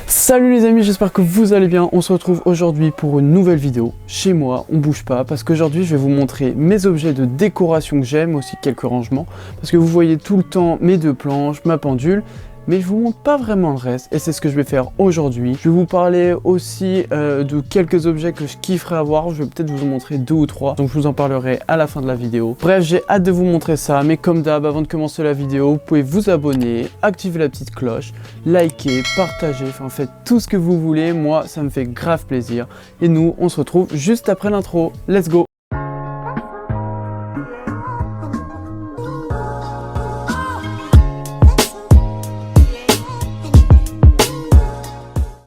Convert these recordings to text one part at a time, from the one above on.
Salut les amis, j'espère que vous allez bien. On se retrouve aujourd'hui pour une nouvelle vidéo. Chez moi, on bouge pas parce qu'aujourd'hui je vais vous montrer mes objets de décoration que j'aime, aussi quelques rangements. Parce que vous voyez tout le temps mes deux planches, ma pendule, mais je vous montre pas vraiment le reste et c'est ce que je vais faire aujourd'hui. Je vais vous parler aussi de quelques objets que je kifferais avoir. Je vais peut-être vous en montrer 2 ou 3, donc je vous en parlerai à la fin de la vidéo. Bref, j'ai hâte de vous montrer ça, mais comme d'hab, avant de commencer la vidéo, vous pouvez vous abonner, activer la petite cloche, liker, partager, enfin faites tout ce que vous voulez. Moi, ça me fait grave plaisir. Et nous, on se retrouve juste après l'intro. Let's go!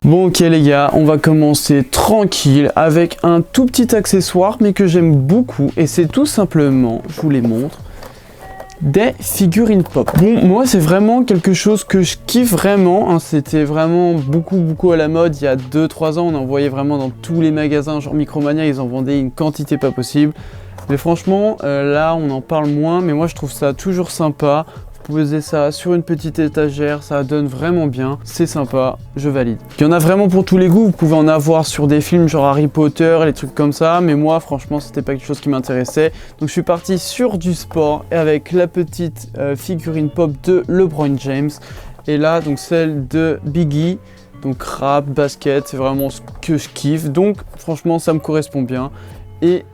Bon ok les gars, on va commencer tranquille avec un tout petit accessoire mais que j'aime beaucoup et c'est tout simplement, je vous les montre, des figurines pop. Bon, moi c'est vraiment quelque chose que je kiffe vraiment, hein. C'était vraiment beaucoup à la mode il y a 2-3 ans, on en voyait vraiment dans tous les magasins, genre Micromania, ils en vendaient une quantité pas possible. Mais franchement, là on en parle moins, mais moi je trouve ça toujours sympa. Poser ça sur une petite étagère, ça donne vraiment bien, c'est sympa, je valide. Il y en a vraiment pour tous les goûts, vous pouvez en avoir sur des films genre Harry Potter et les trucs comme ça, mais moi franchement c'était pas quelque chose qui m'intéressait. Donc je suis parti sur du sport et avec la petite figurine pop de LeBron James et là donc celle de Biggie. Donc rap, basket, c'est vraiment ce que je kiffe, donc franchement ça me correspond bien. Et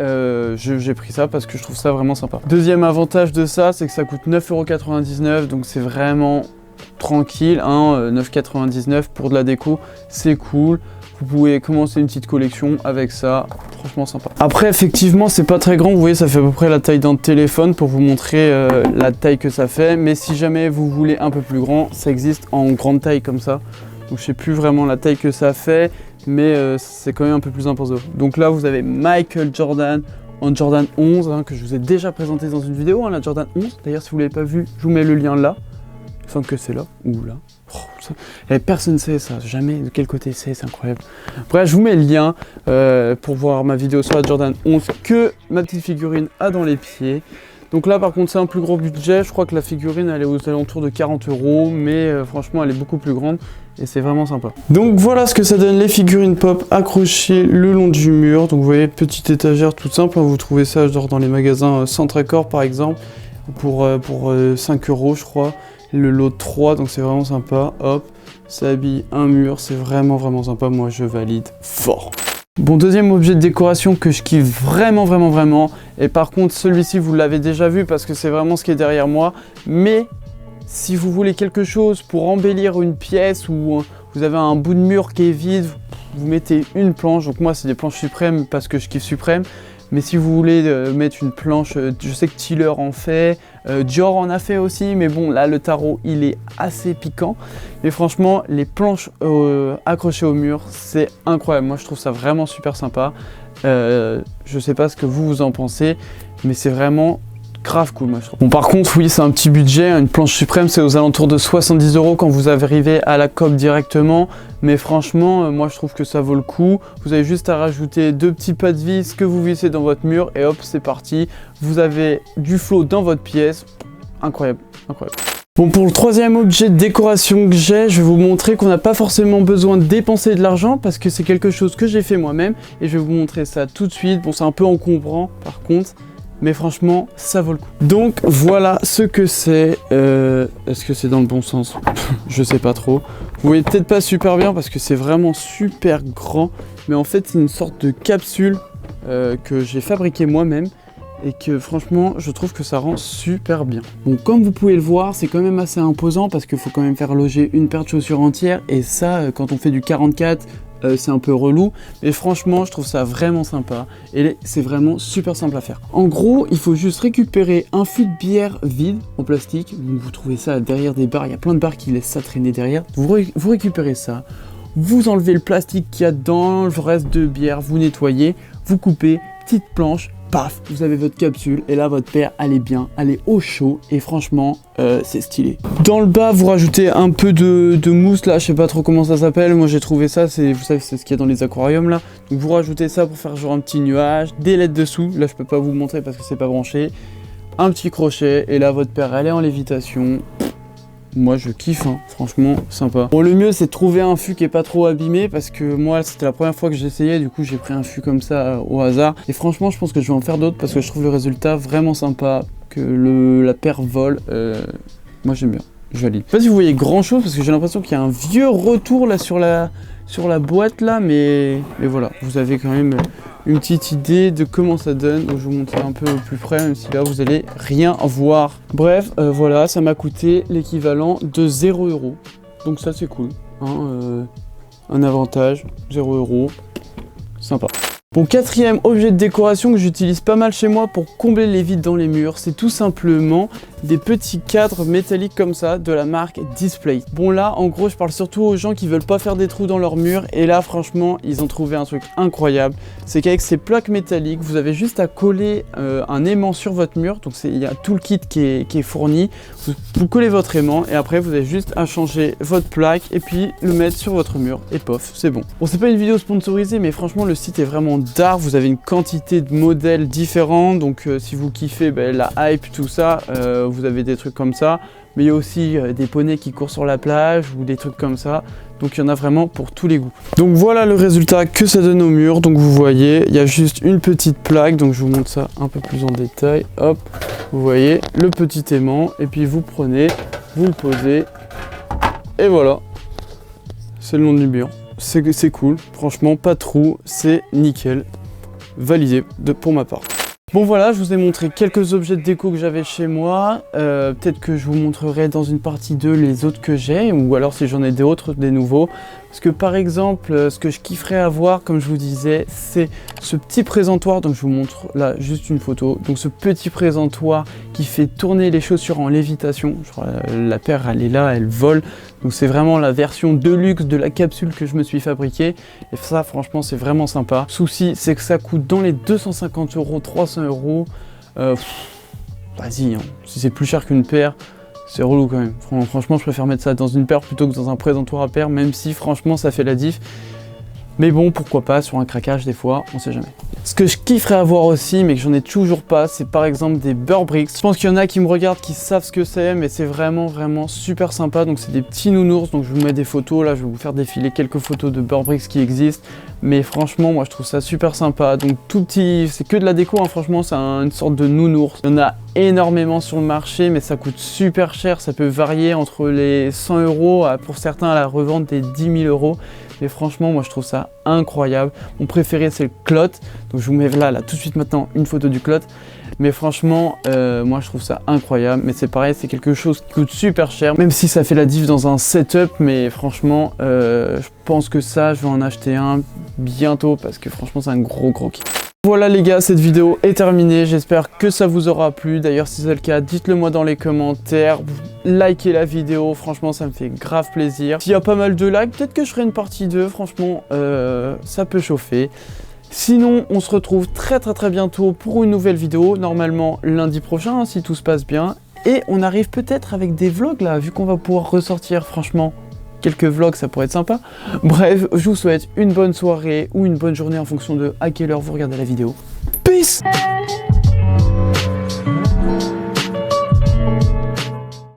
j'ai pris ça parce que je trouve ça vraiment sympa. Deuxième avantage de ça, c'est que ça coûte 9,99 €, donc c'est vraiment tranquille, hein, 9,99 € pour de la déco, c'est cool. Vous pouvez commencer une petite collection avec ça, franchement sympa. Après effectivement c'est pas très grand, vous voyez ça fait à peu près la taille d'un téléphone pour vous montrer la taille que ça fait. Mais si jamais vous voulez un peu plus grand, ça existe en grande taille comme ça. Donc je sais plus vraiment la taille que ça fait, mais c'est quand même un peu plus imposant. Donc là vous avez Michael Jordan en Jordan 11, hein, que je vous ai déjà présenté dans une vidéo, hein, la Jordan 11. D'ailleurs si vous ne l'avez pas vu, je vous mets le lien là. Il me semble que c'est là, ou là. Et personne ne sait ça, jamais de quel côté c'est incroyable. Bref, je vous mets le lien pour voir ma vidéo sur la Jordan 11 que ma petite figurine a dans les pieds. Donc là par contre c'est un plus gros budget, je crois que la figurine elle est aux alentours de 40 €, mais franchement elle est beaucoup plus grande et c'est vraiment sympa. Donc voilà ce que ça donne les figurines pop accrochées le long du mur. Donc vous voyez, petite étagère toute simple, hein, vous trouvez ça genre dans les magasins Centre-Accord par exemple, pour 5 € je crois, le lot de 3, donc c'est vraiment sympa, hop, ça habille un mur, c'est vraiment sympa, moi je valide fort. Bon, deuxième objet de décoration que je kiffe vraiment, et par contre celui-ci vous l'avez déjà vu parce que c'est vraiment ce qui est derrière moi, mais si vous voulez quelque chose pour embellir une pièce ou vous avez un bout de mur qui est vide, vous mettez une planche. Donc moi c'est des planches Suprême parce que je kiffe Suprême, mais si vous voulez mettre une planche, je sais que Tiller en fait, Dior en a fait aussi, mais bon là le tarot il est assez piquant. Mais franchement les planches accrochées au mur c'est incroyable, moi je trouve ça vraiment super sympa. Je sais pas ce que vous en pensez, mais c'est vraiment grave cool moi je trouve. Bon par contre oui c'est un petit budget, une planche Suprême c'est aux alentours de 70 € quand vous arrivez à la COP directement, mais franchement moi je trouve que ça vaut le coup. Vous avez juste à rajouter 2 petits pas de vis que vous vissez dans votre mur et hop c'est parti, vous avez du flow dans votre pièce, incroyable. Bon, pour le troisième objet de décoration que j'ai, je vais vous montrer qu'on n'a pas forcément besoin de dépenser de l'argent parce que c'est quelque chose que j'ai fait moi-même et je vais vous montrer ça tout de suite. Bon c'est un peu encombrant par contre, mais franchement ça vaut le coup. Donc voilà ce que c'est. Est-ce que c'est dans le bon sens? Je sais pas trop. Vous voyez peut-être pas super bien parce que c'est vraiment super grand, mais en fait c'est une sorte de capsule que j'ai fabriquée moi-même et que franchement je trouve que ça rend super bien. Bon comme vous pouvez le voir c'est quand même assez imposant parce qu'il faut quand même faire loger une paire de chaussures entière et ça quand on fait du 44 c'est un peu relou, mais franchement je trouve ça vraiment sympa et c'est vraiment super simple à faire. En gros il faut juste récupérer un fût de bière vide en plastique, donc vous trouvez ça derrière des bars, il y a plein de bars qui laissent ça traîner derrière, vous récupérez ça, vous enlevez le plastique qu'il y a dedans, le reste de bière, vous nettoyez, vous coupez, petite planche, paf, vous avez votre capsule et là votre paire elle est bien, elle est au chaud et franchement c'est stylé. Dans le bas vous rajoutez un peu de mousse là, je sais pas trop comment ça s'appelle, moi j'ai trouvé ça, vous savez c'est ce qu'il y a dans les aquariums là, donc vous rajoutez ça pour faire genre un petit nuage, des LED dessous, là je peux pas vous montrer parce que c'est pas branché, un petit crochet et là votre paire elle est en lévitation. moi je kiffe, hein. Franchement sympa. Bon, le mieux c'est de trouver un fût qui est pas trop abîmé, parce que moi c'était la première fois que j'essayais, du coup j'ai pris un fût comme ça au hasard. Et franchement je pense que je vais en faire d'autres parce que je trouve le résultat vraiment sympa, que la paire vole. Moi j'aime bien, je valide. Je sais pas si vous voyez grand chose parce que j'ai l'impression qu'il y a un vieux retour là sur la boîte là, mais voilà, vous avez quand même une petite idée de comment ça donne. Donc je vais vous montrer un peu au plus près, même si là vous allez rien voir. Bref, voilà, ça m'a coûté l'équivalent de 0 €. Donc ça c'est cool, hein, un avantage, 0 €, sympa. Bon, quatrième objet de décoration que j'utilise pas mal chez moi pour combler les vides dans les murs, c'est tout simplement des petits cadres métalliques comme ça de la marque Display. Bon là, en gros, je parle surtout aux gens qui veulent pas faire des trous dans leurs murs, et là, franchement, ils ont trouvé un truc incroyable. C'est qu'avec ces plaques métalliques, vous avez juste à coller un aimant sur votre mur. Donc il y a tout le kit qui est fourni. Vous collez votre aimant et après vous avez juste à changer votre plaque et puis le mettre sur votre mur et pof, c'est bon. Bon, c'est pas une vidéo sponsorisée, mais franchement le site est vraiment d'art. Vous avez une quantité de modèles différents, donc si vous kiffez la hype, tout ça, vous avez des trucs comme ça. Mais il y a aussi des poneys qui courent sur la plage ou des trucs comme ça. Donc il y en a vraiment pour tous les goûts. Donc voilà le résultat que ça donne au mur. Donc vous voyez, il y a juste une petite plaque. Donc je vous montre ça un peu plus en détail. Hop, vous voyez le petit aimant. Et puis vous prenez, vous le posez. Et voilà, c'est le long du mur. C'est cool, franchement pas de trou, c'est nickel. Validé pour ma part. Bon voilà, je vous ai montré quelques objets de déco que j'avais chez moi. Peut-être que je vous montrerai dans une partie 2 les autres que j'ai, ou alors si j'en ai d'autres, des nouveaux. Parce que par exemple, ce que je kifferais avoir, comme je vous disais, c'est ce petit présentoir. Donc je vous montre là juste une photo. Donc ce petit présentoir qui fait tourner les chaussures en lévitation. Je crois, la paire elle est là, elle vole. Donc c'est vraiment la version de luxe de la capsule que je me suis fabriquée. Et ça franchement c'est vraiment sympa. Souci c'est que ça coûte dans les 250 €, 300 €. Vas-y, hein. Si c'est plus cher qu'une paire, c'est relou quand même. Franchement, je préfère mettre ça dans une paire plutôt que dans un présentoir à paire, même si franchement ça fait la diff. Mais bon, pourquoi pas sur un craquage des fois, on sait jamais. Ce que je kifferais avoir aussi, mais que j'en ai toujours pas, c'est par exemple des Burberry. Je pense qu'il y en a qui me regardent, qui savent ce que c'est, mais c'est vraiment super sympa. Donc c'est des petits nounours, donc je vous mets des photos, là je vais vous faire défiler quelques photos de Burberry qui existent. Mais franchement, moi je trouve ça super sympa. Donc tout petit, c'est que de la déco, hein. Franchement c'est une sorte de nounours. Il y en a énormément sur le marché, mais ça coûte super cher. Ça peut varier entre les 100 € pour certains à la revente des 10 000 €. Mais franchement, moi je trouve ça incroyable. Mon préféré c'est le clot. Donc je vous mets là tout de suite maintenant une photo du clot. Mais franchement, moi je trouve ça incroyable. Mais c'est pareil, c'est quelque chose qui coûte super cher. Même si ça fait la diff dans un setup. Mais franchement, je pense que ça, je vais en acheter un bientôt. Parce que franchement, c'est un gros kiff. Voilà les gars, cette vidéo est terminée, j'espère que ça vous aura plu. D'ailleurs si c'est le cas, dites-le moi dans les commentaires, likez la vidéo, franchement ça me fait grave plaisir. S'il y a pas mal de likes, peut-être que je ferai une partie 2, franchement ça peut chauffer. Sinon on se retrouve très bientôt pour une nouvelle vidéo, normalement lundi prochain hein, si tout se passe bien. Et on arrive peut-être avec des vlogs là, vu qu'on va pouvoir ressortir franchement. Quelques vlogs, ça pourrait être sympa. Bref, je vous souhaite une bonne soirée ou une bonne journée en fonction de à quelle heure vous regardez la vidéo. Peace!